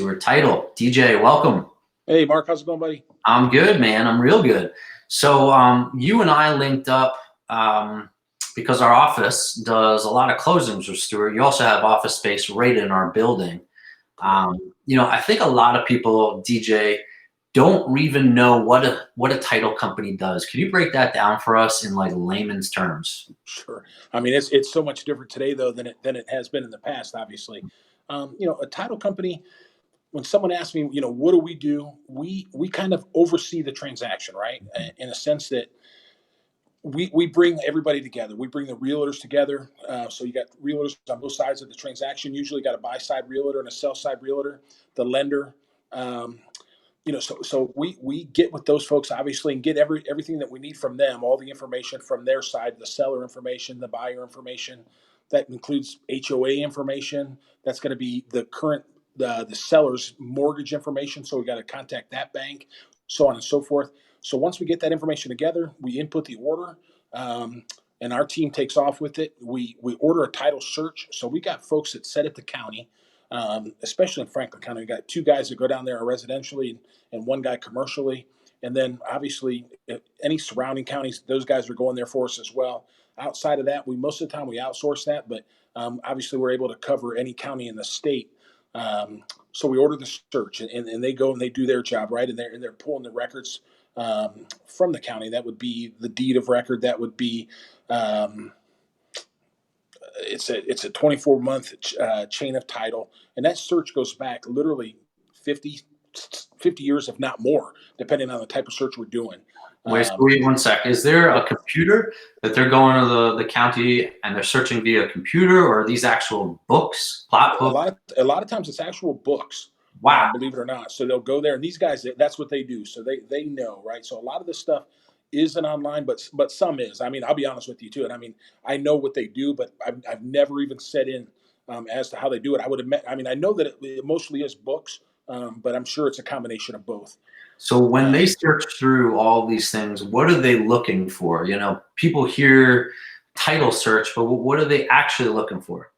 Stewart Title. DJ, welcome. Hey, Mark, how's it going, buddy? I'm good, man. I'm real good. So you and I linked up because our office does a lot of closings with Stewart. You also have office space right in our building. I think a lot of people, DJ, don't even know what a title company does. Can you break that down for us in like layman's terms? Sure. I mean, it's so much different today though than it has been in the past. Obviously, a title company. When someone asks me, what do? We kind of oversee the transaction, right? In a sense that we bring everybody together. We bring the realtors together. So you got realtors on both sides of the transaction. Usually, got a buy side realtor and a sell side realtor. The lender. So we get with those folks obviously and get everything that we need from them, all the information from their side, the seller information, the buyer information. That includes HOA information. That's going to be the current the seller's mortgage information. So we got to contact that bank, so on and so forth. So once we get that information together, we input the order, and our team takes off with it. We order a title search. So we got folks that set at the county. Especially in Franklin County, we got two guys that go down there residentially and one guy commercially. And then obviously any surrounding counties, those guys are going there for us as well. Outside of that, most of the time we outsource that, but obviously we're able to cover any county in the state. So we order the search and they go and they do their job, right? And they're pulling the records from the county. That would be the deed of record. That would be it's a 24-month chain of title, and that search goes back literally 50 years, if not more, depending on the type of search we're doing. Wait 1 sec. Is there a computer that they're going to the county and they're searching via computer, or are these actual books, plot books? A lot of times it's actual books. Wow. Believe it or not. So they'll go there, and these guys, that's what they do. So they know, right? So a lot of this stuff isn't online, but some is. I mean, I'll be honest with you too. And I mean, I know what they do, but I've never even set in as to how they do it. I would admit, I mean, I know that it mostly is books, but I'm sure it's a combination of both. So when they search through all these things, what are they looking for? People hear title search, but what are they actually looking for?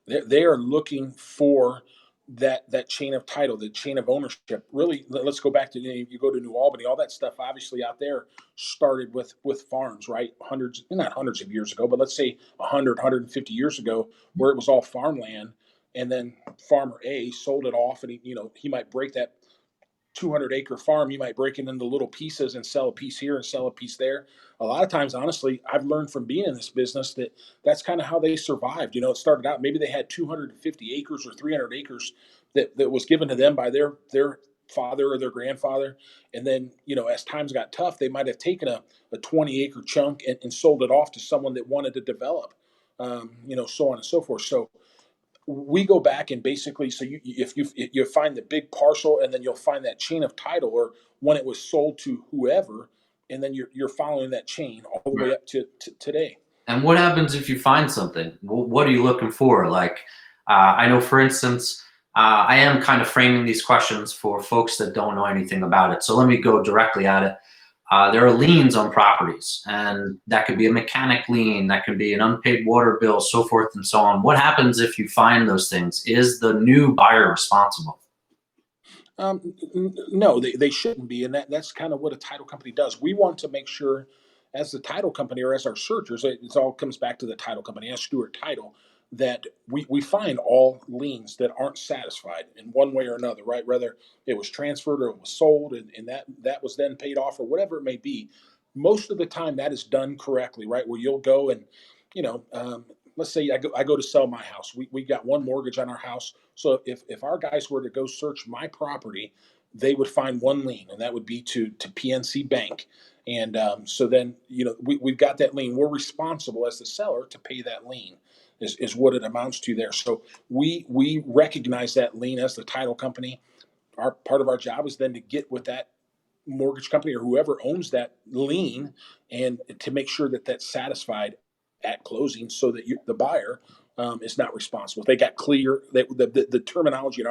They are looking for that chain of title, the chain of ownership. Really, let's go back to, you go to New Albany, all that stuff obviously out there started with farms, right? Not hundreds of years ago, but let's say 150 years ago, where it was all farmland. And then farmer A sold it off, and he might break that 200-acre farm. You might break it into little pieces and sell a piece here and sell a piece there. A lot of times, honestly, I've learned from being in this business that that's kind of how they survived. It started out, maybe they had 250 acres or 300 acres that was given to them by their father or their grandfather. And then, as times got tough, they might have taken a 20-acre chunk and sold it off to someone that wanted to develop, so on and so forth. So we go back and basically, so if you find the big parcel, and then you'll find that chain of title, or when it was sold to whoever, and then you're following that chain all the way up to today. And what happens if you find something? What are you looking for? Like, I know, for instance, I am kind of framing these questions for folks that don't know anything about it. So let me go directly at it. There are liens on properties, and that could be a mechanic lien, that could be an unpaid water bill, so forth and so on. What happens if you find those things? Is the new buyer responsible? No, they shouldn't be, and that's kind of what a title company does. We want to make sure, as the title company or as our searchers, it all comes back to the title company, as Stewart Title, that we find all liens that aren't satisfied in one way or another, right? Whether it was transferred or it was sold, and that was then paid off, or whatever it may be. Most of the time that is done correctly, right? Where you'll go and, let's say I go to sell my house. We got one mortgage on our house. So if our guys were to go search my property, they would find one lien, and that would be to PNC Bank. And so then, we've got that lien. We're responsible as the seller to pay that lien. Is what it amounts to there. So we recognize that lien as the title company. Part of our job is then to get with that mortgage company or whoever owns that lien, and to make sure that that's satisfied at closing, so that the buyer is not responsible. They got clear. The terminology in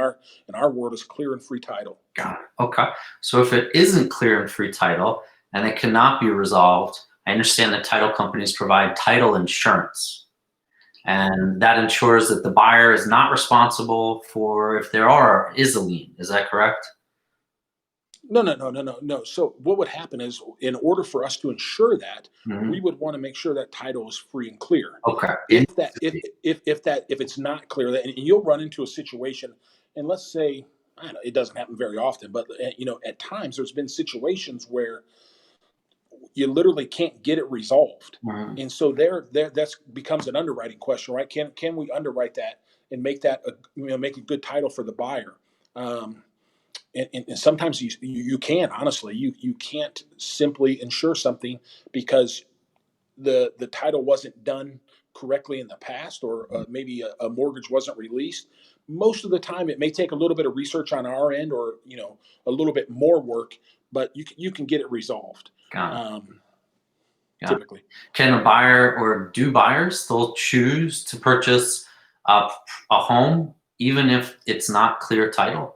our world is clear and free title. Got it. Okay. So if it isn't clear and free title and it cannot be resolved, I understand that title companies provide title insurance. and that ensures that the buyer is not responsible for if is a lien. Is that correct? No, no, no, no, no, no. So what would happen is, in order for us to ensure that, we Mhm. would want to make sure that title is free and clear. Okay. If that, if it's not clear, that, and you'll run into a situation, and let's say, I don't know, it doesn't happen very often, but at times there's been situations where you literally can't get it resolved, Mhm. and so there that's becomes an underwriting question, right? Can we underwrite that and make that make a good title for the buyer? Um, and sometimes you can, honestly, you can't simply insure something because the title wasn't done correctly in the past, or maybe a mortgage wasn't released. Most of the time it may take a little bit of research on our end, or a little bit more work, but you can get it resolved, Got it. um, Got it. typically. Can a buyer or do buyers still choose to purchase a, a home even if it's not clear title?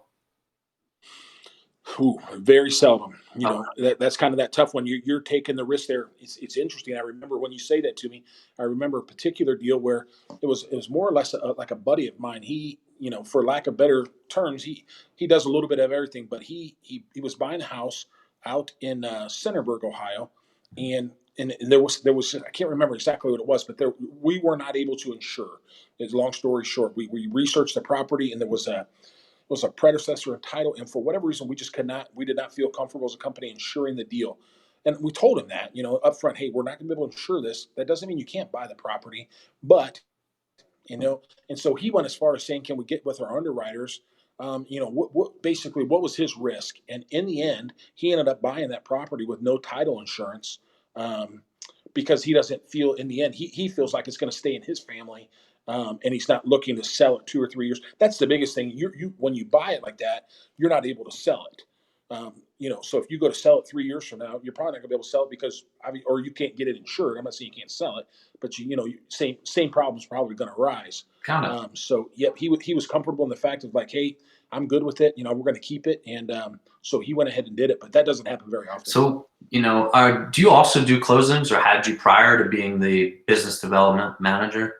Ooh, very seldom. Okay. That's kind of that tough one. You're taking the risk there. It's interesting. I remember when you say that to me. I remember a particular deal where it was more or less like a buddy of mine. He, for lack of better terms, he does a little bit of everything. But he was buying a house out in Centerburg, Ohio, and there was I can't remember exactly what it was, but we were not able to insure. It's long story short. We researched the property, and there was a predecessor in title, and for whatever reason, we did not feel comfortable as a company insuring the deal. And we told him that, up front, hey, we're not going to be able to insure this. That doesn't mean you can't buy the property, but and so he went as far as saying, can we get with our underwriters? What was his risk? And in the end, he ended up buying that property with no title insurance, um, because he doesn't feel, in the end, he feels like it's going to stay in his family, and he's not looking to sell it 2 or 3 years. That's the biggest thing. You when you buy it like that, you're not able to sell it. So if you go to sell it 3 years from now, you're probably not going to be able to sell it because, or you can't get it insured. I'm not saying you can't sell it, but same problems probably going to arise. Got it. So yep, he was comfortable in the fact of like, hey, I'm good with it. We're going to keep it, and so he went ahead and did it. But that doesn't happen very often. So, do you also do closings, or had you prior to being the business development manager?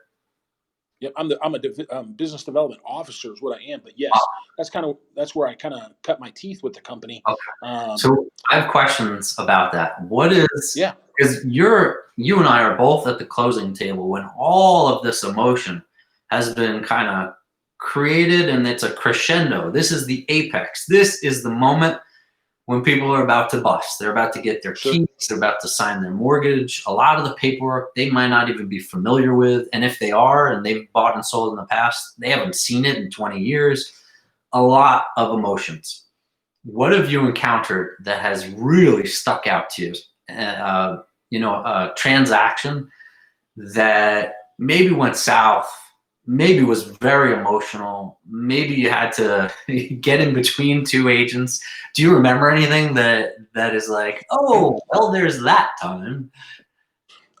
Yep, I'm a business development officer is what I am. But yes, that's where I kind of cut my teeth with the company. Okay. Um, So I have questions about that. What is, yeah, because you and I are both at the closing table when all of this emotion has been kind of created and it's a crescendo. This is the apex. This is the moment when people are about to bust. They're about to get their sure. keys, they're about to sign their mortgage. A lot of the paperwork they might not even be familiar with. And if they are and they've bought and sold in the past, they haven't seen it in 20 years. A lot of emotions. What have you encountered that has really stuck out to you? A transaction that maybe went south, maybe was very emotional, maybe you had to get in between two agents. Do you remember anything that is like, oh, well, there's that time?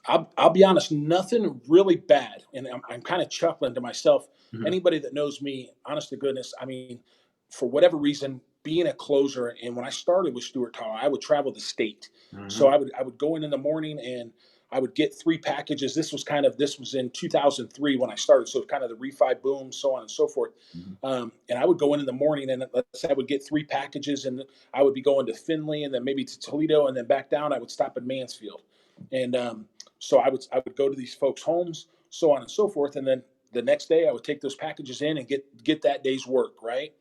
I'll be honest, nothing really bad, and I'm kind of chuckling to myself. Mhm. Anybody that knows me, honest to goodness, I mean, for whatever reason, being a closer, and when I started with Stewart Title, I would travel the state. So Mhm. I would go in the morning, and I would get 3 packages. This was in 2003 when I started, so kind of the refi boom, so on and so forth. Mhm. And I would go in the morning, and let's say I would get 3 packages, and I would be going to Findlay, and then maybe to Toledo, and then back down. I would stop in Mansfield, and so I would go to these folks' homes, so on and so forth, and then the next day I would take those packages in and get that day's work, right?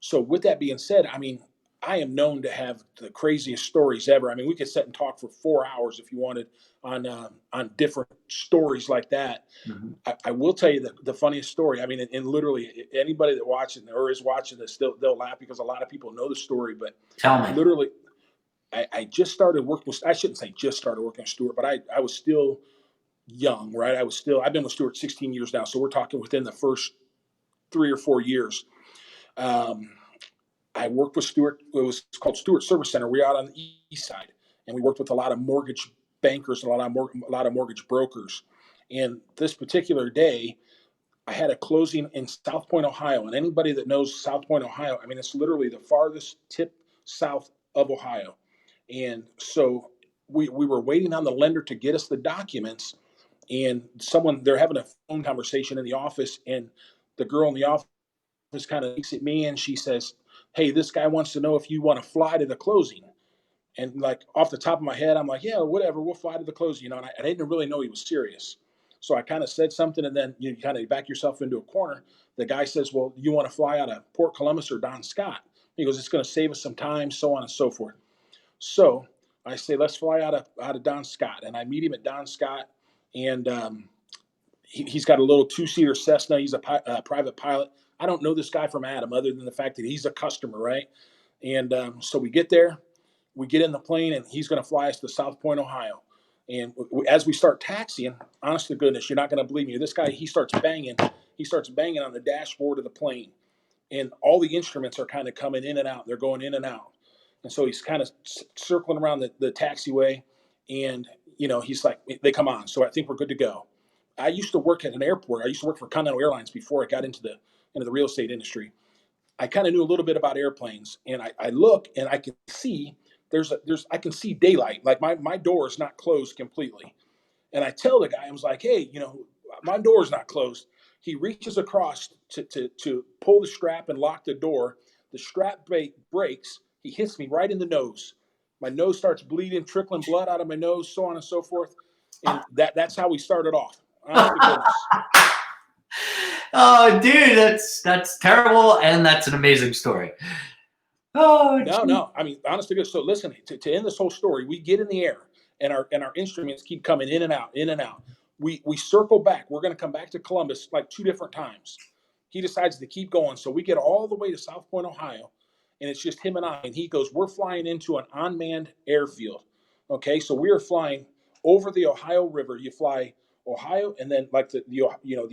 So with that being said, I mean, I am known to have the craziest stories ever. I mean, we could sit and talk for 4 hours if you wanted on different stories like that. Mhm. I will tell you the funniest story. I mean, and literally anybody that watches or is watching this, they'll laugh because a lot of people know the story. But Tell me. literally, I just started working with. I shouldn't say just started working with Stewart, but I was still young, right? I've been with Stewart 16 years now, so we're talking within the first 3 or 4 years. Um, I worked with Stewart. It was called Stewart Service Center. We're out on the east side, and we worked with a lot of mortgage bankers and a lot of mortgage brokers. And this particular day, I had a closing in South Point, Ohio. And anybody that knows South Point, Ohio, I mean, it's literally the farthest tip south of Ohio. And so we were waiting on the lender to get us the documents, and they're having a phone conversation in the office, and the girl in the office kind of looks at me and she says, "Hey, this guy wants to know if you want to fly to the closing." And like off the top of my head, I'm like, "Yeah, whatever, we'll fly to the closing," And I didn't really know he was serious. So I kind of said something, and then you kind of back yourself into a corner. The guy says, "Well, you want to fly out of Port Columbus or Don Scott?" He goes, "It's going to save us some time, so on and so forth." So I say, "Let's fly out of Don Scott," and I meet him at Don Scott, and he's got a little two-seater Cessna. He's a private pilot. I don't know this guy from Adam, other than the fact that he's a customer, right? And so we get there, we get in the plane, and he's going to fly us to South Point, Ohio. And as we start taxiing, honest to goodness, you're not going to believe me. This guy, he starts banging. He starts banging on the dashboard of the plane, and all the instruments are kind of coming in and out. They're going in and out, and so he's kind of circling around the taxiway, and he's like, they come on. So I think we're good to go. I used to work at an airport. I used to work for Continental Airlines before I got into the real estate industry. I kind of knew a little bit about airplanes, and I look and I can see I can see daylight. Like my door is not closed completely. And I tell the guy, I was like, "Hey, my door's not closed." He reaches across to pull the strap and lock the door. The strap breaks. He hits me right in the nose. My nose starts bleeding, trickling blood out of my nose, so on and so forth. And that's how we started off. Honest to goodness. Oh, dude, that's terrible, and that's an amazing story. Oh, No, gee. no. I mean, honest to goodness. So listen, to end this whole story, we get in the air, and our instruments keep coming in and out, in and out. We circle back. We're going to come back to Columbus like two different times. He decides to keep going, so we get all the way to South Point, Ohio, and it's just him and I. And he goes, "We're flying into an unmanned airfield." Okay, so we are flying over the Ohio River. You fly Ohio, and then like the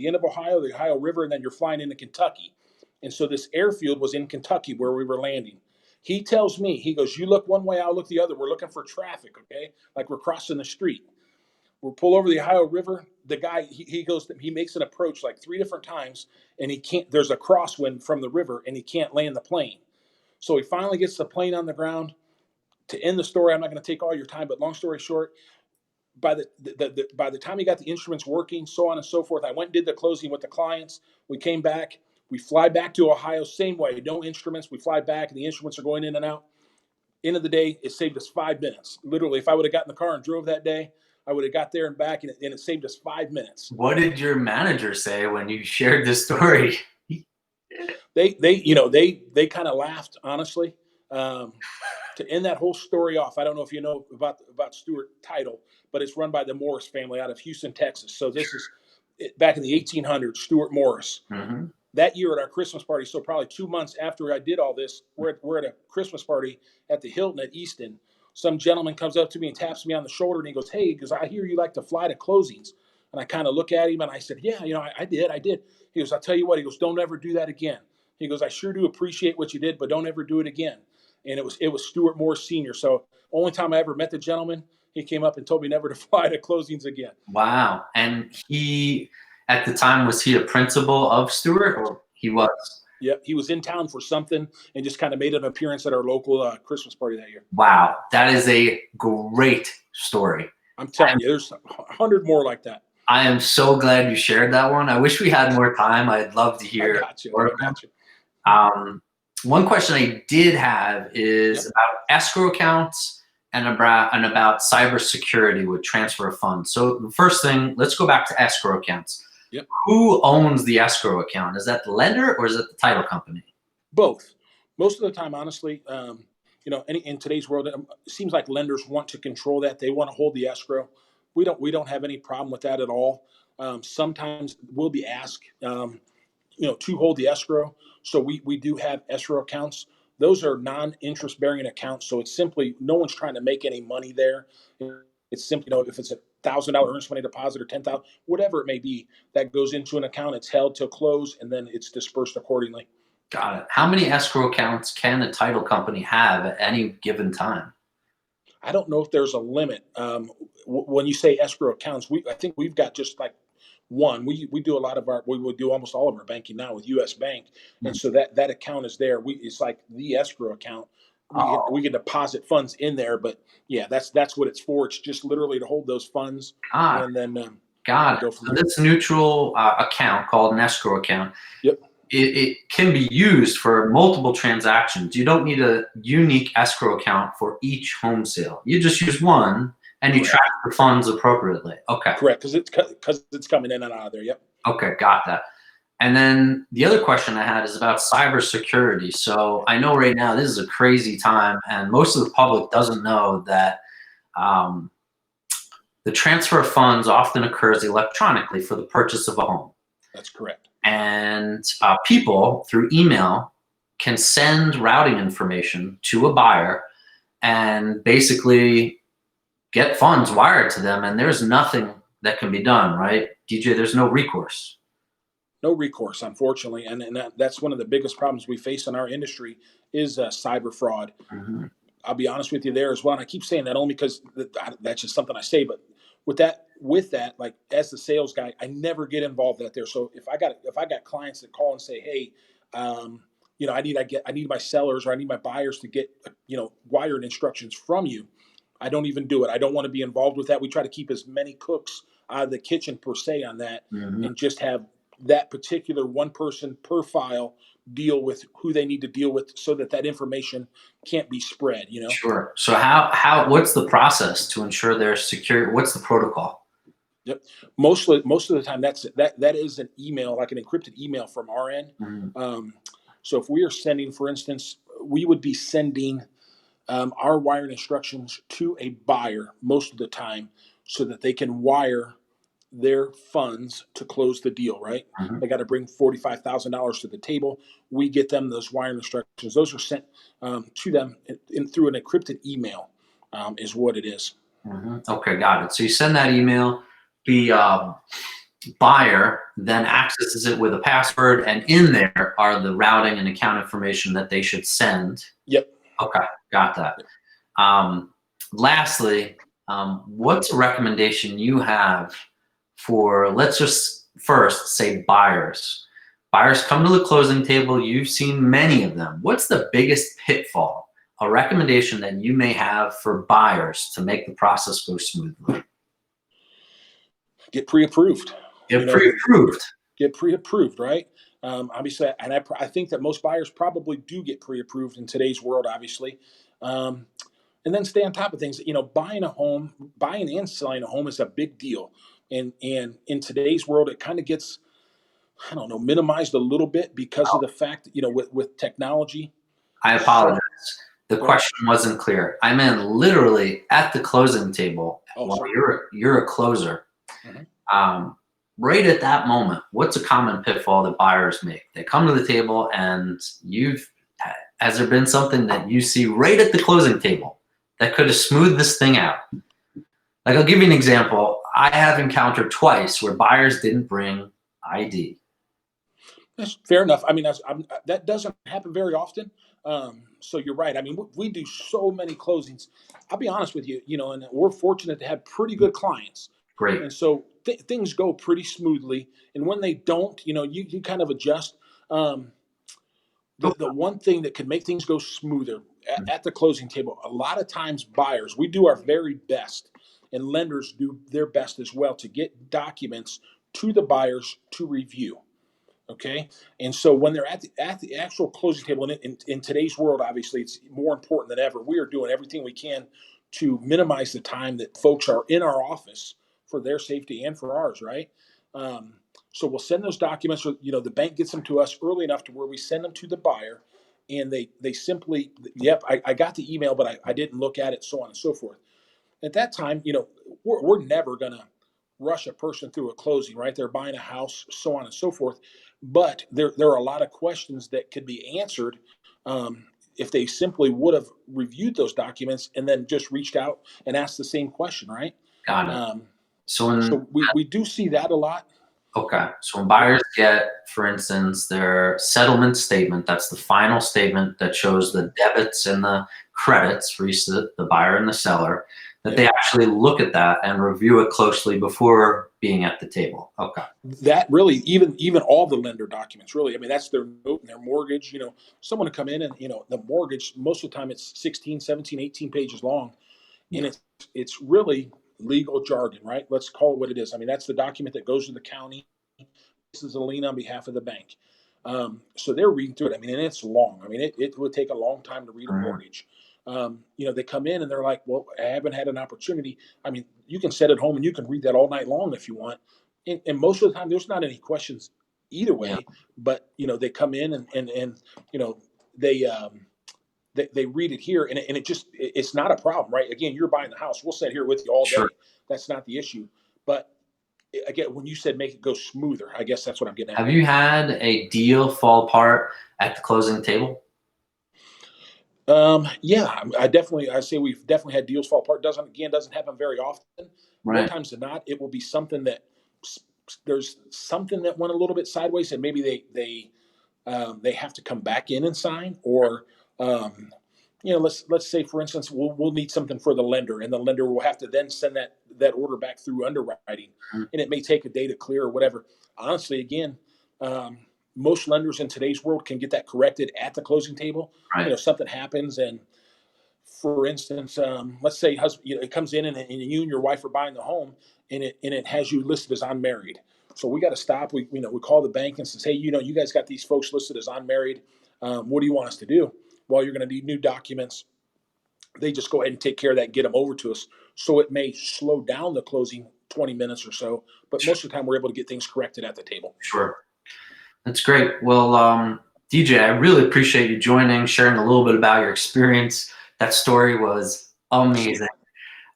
end of Ohio, the Ohio River, and then you're flying into Kentucky. And so this airfield was in Kentucky where we were landing. He tells me, he goes, "You look one way, I'll look the other. We're looking for traffic, okay? Like we're crossing the street." We pull over the Ohio River. The guy, he goes, he makes an approach like three different times, and he can't, there's a crosswind from the river, and he can't land the plane. So he finally gets the plane on the ground. To end the story, I'm not going to take all your time, but long story short, by the time he got the instruments working, so on and so forth, I went and did the closing with the clients. We came back. We fly back to Ohio, same way, no instruments. We fly back, and the instruments are going in and out. End of the day, it saved us 5 minutes. Literally, if I would have gotten in the car and drove that day, I would have got there and back, and it saved us 5 minutes. What did your manager say when you shared this story? They kind of laughed, honestly. To end that whole story off, I don't know if you know about Stewart Title, but it's run by the Morris family out of Houston, Texas. So this is back in the 1800s, Stewart Morris. Mm-hmm. That year at our Christmas party, so probably 2 months after I did all this, we're at a Christmas party at the Hilton at Easton. Some gentleman comes up to me and taps me on the shoulder, and he goes, "Hey," because "I hear you like to fly to closings." And I kind of look at him and I said, "Yeah, I did. He goes, "I'll tell you what," he goes, "don't ever do that again." He goes, "I sure do appreciate what you did, but don't ever do it again." And it was Stewart Morris Sr. So only time I ever met the gentleman, he came up and told me never to fly to closings again. Wow. And he, at the time, was he a principal of Stewart, or he was? Yep, he was in town for something and just kind of made an appearance at our local Christmas party that year. Wow, that is a great story. I'm telling you, there's 100 more like that. I am so glad you shared that one. I wish we had more time. I'd love to I hear got you. more I of them. got you. One question I did have is Yep. about escrow accounts and about cybersecurity with transfer of funds. So the first thing, let's go back to escrow accounts. Yep. Who owns the escrow account? Is that the lender or is it the title company? Both. Most of the time, honestly, in today's world, it seems like lenders want to control that. They want to hold the escrow. We don't have any problem with that at all. Sometimes we'll be asked, to hold the escrow. So we do have escrow accounts. Those are non-interest bearing accounts. So it's simply no one's trying to make any money there. It's simply, if it's $1,000 earnest money deposit or 10,000, whatever it may be, that goes into an account. It's held till close, and then it's dispersed accordingly. Got it. How many escrow accounts can a title company have at any given time? I don't know if there's a limit. When you say escrow accounts, I think we've got just like one. We do a lot of we would do almost all of our banking now with U.S. Bank, and so that account is there. It's like the escrow account. Oh, We can deposit funds in there, but yeah, that's what it's for. It's just literally to hold those funds, ah, and then Got and it. go from So there. this neutral account called an escrow account, Yep. it can be used for multiple transactions. You don't need a unique escrow account for each home sale. You just use one and you Correct. track the funds appropriately. Okay. Correct. Because it's coming in and out of there. Yep. Okay. Got that. And then the other question I had is about cybersecurity. So I know right now this is a crazy time, and most of the public doesn't know that um, the transfer of funds often occurs electronically for the purchase of a home. That's correct. And people through email can send routing information to a buyer and basically get funds wired to them, and there's nothing that can be done, right? DJ, there's no recourse. No recourse, unfortunately, and that's one of the biggest problems we face in our industry is cyber fraud. Mhm. I'll be honest with you there as well. And I keep saying that only because that's just something I say. But with that, like as the sales guy, I never get involved out there. So if I got clients that call and say, hey, I need my sellers or I need my buyers to get wired instructions from you, I don't even do it. I don't want to be involved with that. We try to keep as many cooks out of the kitchen per se on that, Mhm. and just have that particular one person per file deal with who they need to deal with so that that information can't be spread. Sure. So what's the process to ensure they're secure? What's the protocol? Yep. Most of the time, that is an email, like an encrypted email from our end. Mhm. So if we are sending, for instance, we would be sending our wiring instructions to a buyer most of the time so that they can wire their funds to close the deal, right? Mhm. They got to bring $45,000 to the table. We get them those wiring instructions. Those are sent to them through an encrypted email, is what it is. Mhm. Okay, got it. So you send that email. The buyer then accesses it with a password, and in there are the routing and account information that they should send. Yep. Okay, got that. Um, Lastly, what's a recommendation you have for, let's just first say buyers? Buyers come to the closing table. You've seen many of them. What's the biggest pitfall? A recommendation that you may have for buyers to make the process go smoothly. Get pre-approved. You Get know, pre-approved. get pre-approved, right? Obviously, and I think that most buyers probably do get pre-approved in today's world, obviously. Um, and then stay on top of things. Buying and selling a home is a big deal, and in today's world, it kind of gets, I don't know, minimized a little bit because of the fact that, with technology. I So apologize. The go ahead. question wasn't clear. I meant literally at the closing table Oh, while sorry. you're a closer. Mhm. Um, right at that moment, what's a common pitfall that buyers make? They come to the table and has there been something that you see right at the closing table that could have smoothed this thing out? Like, I'll give you an example. I have encountered twice where buyers didn't bring ID. That's fair enough. I mean, that doesn't happen very often. So you're right. I mean, we do so many closings. I'll be honest with you, and we're fortunate to have pretty good clients. Great. And so things go pretty smoothly. And when they don't, you kind of adjust. Um, the one thing that can make things go smoother at the closing table, a lot of times buyers, we do our very best, and lenders do their best as well to get documents to the buyers to review. Okay, and so when they're at the actual closing table, and in today's world, obviously, it's more important than ever. We are doing everything we can to minimize the time that folks are in our office for their safety and for ours, right? Um, so we'll send those documents. The bank gets them to us early enough to where we send them to the buyer, and they simply, yep, I got the email, but I didn't look at it, so on and so forth. At that time, we're never gonna rush a person through a closing, right? They're buying a house, so on and so forth. But there are a lot of questions that could be answered if they simply would have reviewed those documents and then just reached out and asked the same question, right? Got it. Um, So when so we do see that a lot. Okay. So when Yep. buyers get, for instance, their settlement statement, that's the final statement that shows the debits and the credits for each the buyer and the seller, that Yep. they actually look at that and review it closely before being at the table. Okay. That really, even all the lender documents, really. I mean, that's their note and their mortgage. Someone to come in and, the mortgage, most of the time it's 16, 17, 18 pages long. And it's really legal jargon, right? Let's call it what it is. I mean, that's the document that goes to the county. This is a lien on behalf of the bank. So they're reading through it. I mean, and it's long. I mean, it would take a long time to read a Mhm. mortgage. They come in and they're like, well, I haven't had an opportunity. I mean, you can sit at home and you can read that all night long if you want. And most of the time, there's not any questions either Yeah, way. But they come in and you know they they read it here, and it's not a problem, right? Again, you're buying the house. We'll sit here with you all sure. day. That's not the issue. But again, when you said make it go smoother, I guess that's what I'm getting at. Have you had a deal fall apart at the closing table? Yeah, I say we've definitely had deals fall apart. Doesn't happen very often. More Right. times than not, it will be something that there's something that went a little bit sideways, and maybe they have to come back in and sign, or let's say for instance we'll need something for the lender, and the lender will have to then send that order back through underwriting, Mhm. and it may take a day to clear or whatever. Honestly, again, um, most lenders in today's world can get that corrected at the closing table. Right. Something happens, and for instance, let's say it comes in, and you and your wife are buying the home, and it has you listed as unmarried. So we got to stop. We call the bank and says, hey, you guys got these folks listed as unmarried. What do you want us to do? Well, you're going to need new documents. They just go ahead and take care of that and get them over to us. So it may slow down the closing 20 minutes or so, but most of the time we're able to get things corrected at the table. Sure. That's great. Well, DJ, I really appreciate you joining, sharing a little bit about your experience. That story was amazing.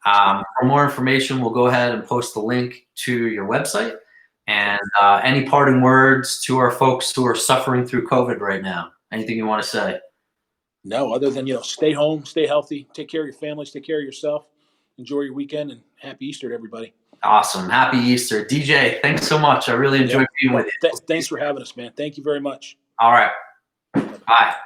For more information, we'll go ahead and post the link to your website. And any parting words to our folks who are suffering through COVID right now? Anything you want to say? No, other than stay home, stay healthy, take care of your families, take care of yourself, enjoy your weekend, and happy Easter to everybody. Awesome. Happy Easter. DJ, thanks so much. I really Yeah. enjoyed being with Well, you. thanks for having us, man. Thank you very much. All right. Bye-bye. Bye.